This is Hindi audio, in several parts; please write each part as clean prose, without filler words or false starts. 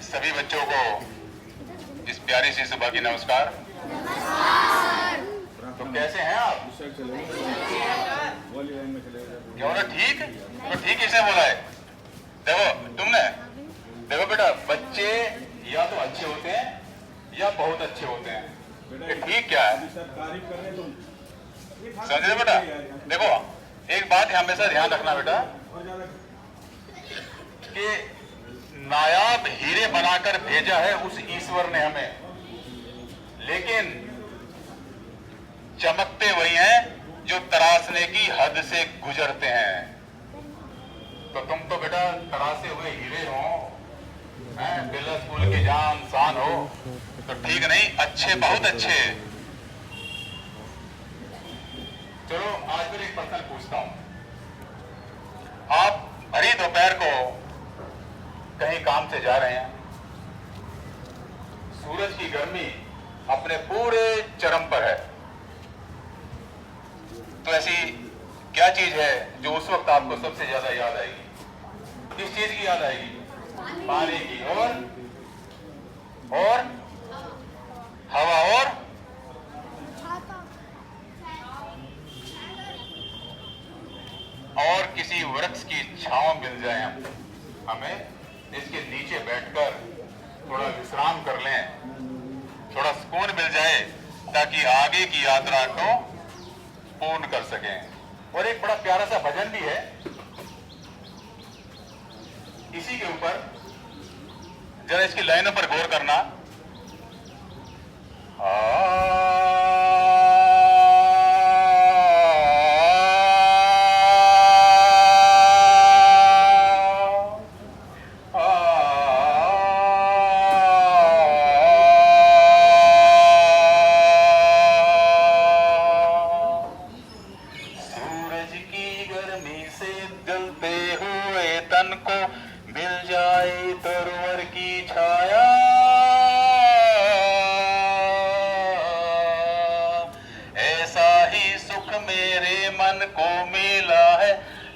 सभी बच्चों को इस प्यारी सी सुबह की नमस्कार। तो कैसे हैं आप? क्या बोला? ठीक? तो ठीक कैसे बोला है? देखो तुमने, देखो बेटा, बच्चे या तो अच्छे होते हैं या बहुत अच्छे होते हैं। ये ठीक क्या है? समझ रहे बेटा? देखो एक बात हमेशा ध्यान रखना बेटा कि नायाब हीरे बनाकर भेजा है उस ईश्वर ने हमें, लेकिन चमकते वही हैं जो तराशने की हद से गुजरते हैं। तो तुम तो बेटा तराशे हुए हीरे हो, बिरला स्कूल की जान शान हो, तो ठीक नहीं, अच्छे, बहुत अच्छे। चलो आज फिर एक प्रश्न पूछता हूं। आप भरी दोपहर को कहीं काम से जा रहे हैं, सूरज की गर्मी अपने पूरे चरम पर है, तो ऐसी क्या चीज है जो उस वक्त आपको सबसे ज्यादा याद आएगी? किस चीज की याद आएगी? पानी की, और हवा, और किसी वृक्ष की छांव मिल जाए हमें, इसके नीचे बैठकर थोड़ा विश्राम कर लें, थोड़ा सुकून मिल जाए ताकि आगे की यात्रा को पूर्ण कर सकें। और एक बड़ा प्यारा सा भजन भी है इसी के ऊपर, जरा इसकी लाइनों पर गौर करना।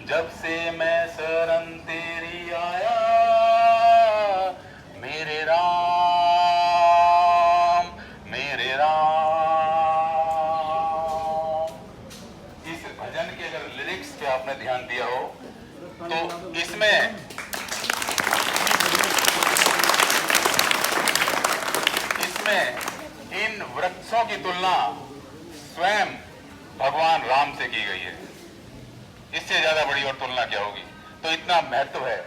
जब से मैं शरण तेरी आया, मेरे राम, मेरे राम। इस भजन के अगर लिरिक्स पे आपने ध्यान दिया हो तो इसमें इन वृक्षों की तुलना स्वयं भगवान राम से की गई है। इससे ज्यादा बड़ी और तुलना क्या होगी? तो इतना महत्व है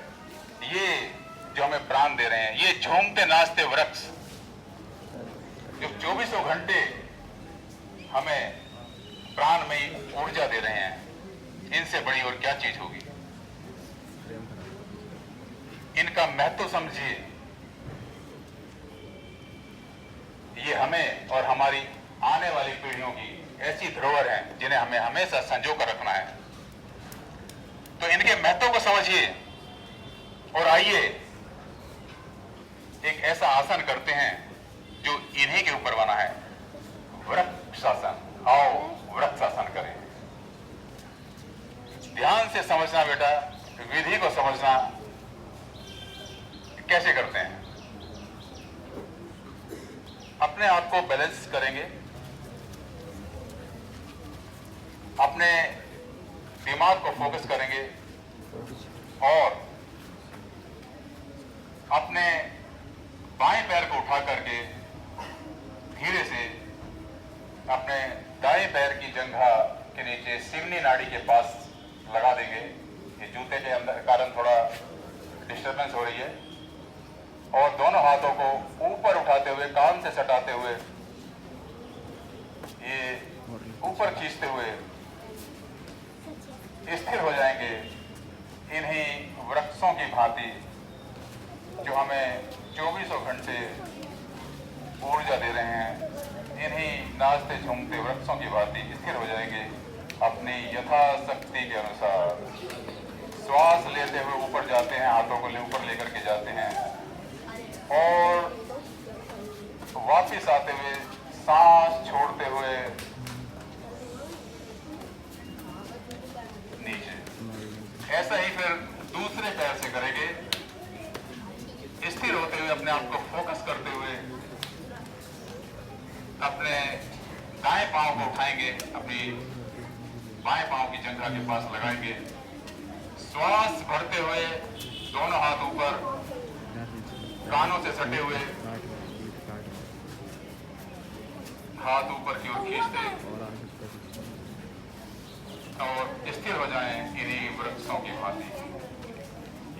ये जो हमें प्राण दे रहे हैं, ये झूमते नाचते वृक्ष जो 24 घंटे हमें प्राणमयी ऊर्जा दे रहे हैं, इनसे बड़ी और क्या चीज होगी? इनका महत्व समझिए। ये हमें और हमारी आने वाली पीढ़ियों की ऐसी धरोहर है जिन्हें हमें हमेशा संजो कर रखना है। तो इनके महत्व को समझिए और आइए एक ऐसा आसन करते हैं जो इन्हीं के ऊपर बना है, वृक्षासन। आओ वृक्षासन करें। ध्यान से समझना बेटा, विधि को समझना। कैसे करते हैं? अपने आप को बैलेंस करेंगे, अपने दिमाग को फोकस करेंगे और अपने बाएं पैर को उठा करके धीरे से अपने दाएं पैर की जंघा के नीचे सिवनी नाड़ी के पास लगा देंगे। ये जूते के अंदर कारण थोड़ा डिस्टरबेंस हो रही है। और दोनों हाथों को ऊपर उठाते हुए, कान से सटाते हुए, ये ऊपर खींचते हुए स्थिर हो जाएंगे। इन्हीं वृक्षों की भांति जो हमें 24 घंटे ऊर्जा दे रहे हैं, इन्हीं नाचते झूमते वृक्षों की भांति स्थिर हो जाएंगे। अपनी यथाशक्ति के अनुसार श्वास लेते हुए ऊपर जाते हैं, हाथों को ऊपर लेकर के जाते हैं और वापिस आते हुए सांस छोड़ते हुए नीचे। ऐसा ही फिर दूसरे पैर से करेंगे, स्थिर होते हुए अपने आप पांव को उठाएंगे, अपनी बाएं पांव की जंघा के पास लगाएंगे। श्वास भरते हुए दोनों हाथ ऊपर, कानों से सटे हुए हाथ ऊपर की ओर खींचते और स्थिर हो जाएं इन्हीं वृक्षों की भांति।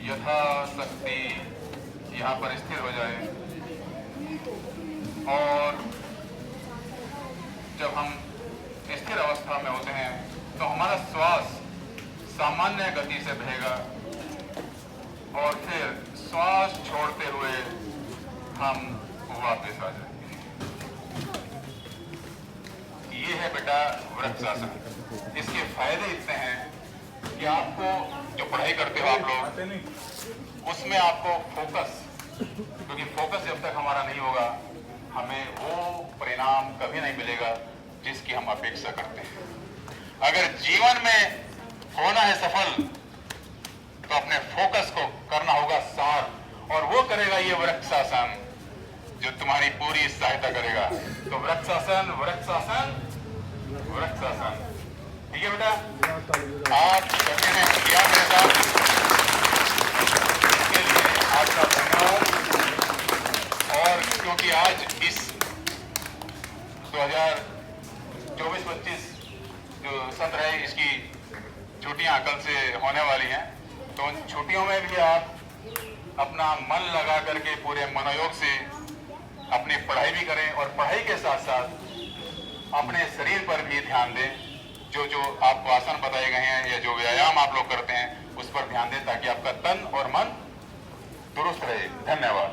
यथाशक्ति यहाँ पर स्थिर हो जाए। और जब हम स्थिर अवस्था में होते हैं तो हमारा श्वास सामान्य गति से बहेगा और फिर श्वास छोड़ते हुए हम वापस आ जाएंगे। ये है बेटा वृक्षासन। इसके फायदे इतने हैं कि आपको जो पढ़ाई करते हो आप लोग, उसमें आपको फोकस, क्योंकि फोकस जब तक हमारा नहीं होगा हमें वो परिणाम कभी नहीं मिलेगा जिसकी हम अपेक्षा करते हैं। अगर जीवन में होना है सफल तो अपने फोकस को करना होगा सार, और वो करेगा ये वृक्षासन जो तुम्हारी पूरी सहायता करेगा। तो वृक्षासन वृक्षासन वृक्षासन, ठीक है बेटा? आप सभी ने किया मेरे साथ, इसके लिए आपका धन्यवाद। और क्योंकि आज इस 2024-25 जो सत्र है, इसकी छुट्टियां कल से होने वाली हैं, तो उन छुट्टियों में भी आप अपना मन लगा करके पूरे मनोयोग से अपनी पढ़ाई भी करें और पढ़ाई के साथ साथ अपने शरीर पर भी ध्यान दें। जो जो आपको आसन बताए गए हैं या जो व्यायाम आप लोग करते हैं उस पर ध्यान दें ताकि आपका तन और मन दुरुस्त रहे। धन्यवाद।